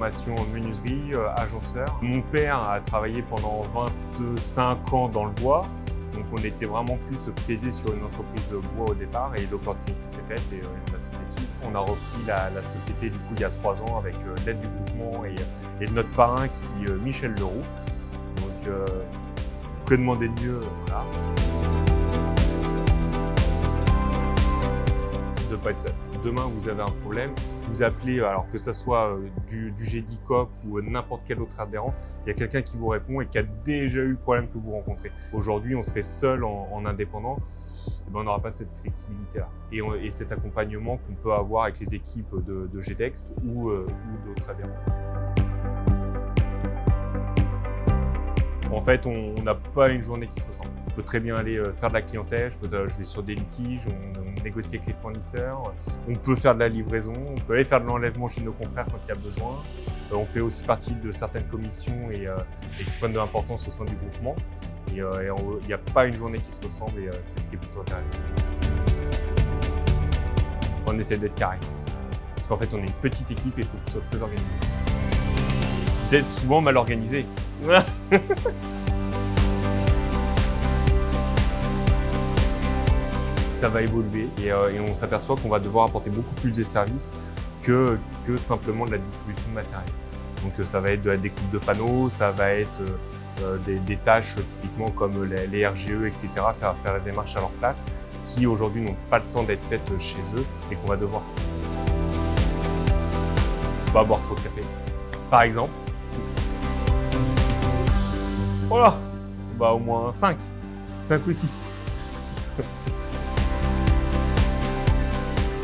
formation en menuiserie, agenceur. Mon père a travaillé pendant 25 ans dans le bois. Donc on était vraiment plus focalisé sur une entreprise bois au départ et l'opportunité s'est faite et on a sauté dessus. On a repris la société du coup il y a 3 ans avec l'aide du groupement et de notre parrain qui Michel Leroux. Donc que demander de mieux, voilà. De pas être seul. Demain vous avez un problème, vous appelez, alors que ce soit du GEDICOP ou n'importe quel autre adhérent, il y a quelqu'un qui vous répond et qui a déjà eu le problème que vous rencontrez. Aujourd'hui, on serait seul en indépendant, et ben on n'aura pas cette flexibilité-là. Et cet accompagnement qu'on peut avoir avec les équipes de GEDEX ou d'autres adhérents. En fait, on n'a pas une journée qui se ressemble. On peut très bien aller faire de la clientèle, je vais sur des litiges, on négocie avec les fournisseurs, on peut faire de la livraison, on peut aller faire de l'enlèvement chez nos confrères quand il y a besoin. On fait aussi partie de certaines commissions et qui prennent de l'importance au sein du groupement. Et il n'y a pas une journée qui se ressemble et c'est ce qui est plutôt intéressant. On essaie d'être carré. Parce qu'en fait, on est une petite équipe et il faut qu'on soit très organisé. D'être souvent mal organisé. Ça va évoluer et on s'aperçoit qu'on va devoir apporter beaucoup plus de services que simplement de la distribution de matériel. Donc ça va être de la découpe de panneaux, ça va être des tâches typiquement comme les RGE, etc., faire la démarche à leur place, qui aujourd'hui n'ont pas le temps d'être faites chez eux et qu'on va devoir faire. Pas boire trop de café, par exemple. Voilà, bah au moins 5 ou 6.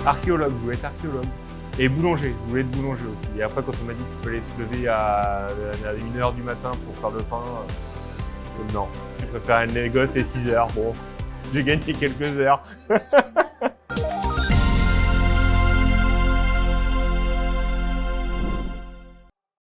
Archéologue, je voulais être archéologue. Et boulanger, je voulais être boulanger aussi. Et après, quand on m'a dit qu'il fallait se lever à 1h du matin pour faire le pain, non, j'ai préféré le négoce et 6 heures. Bon, j'ai gagné quelques heures.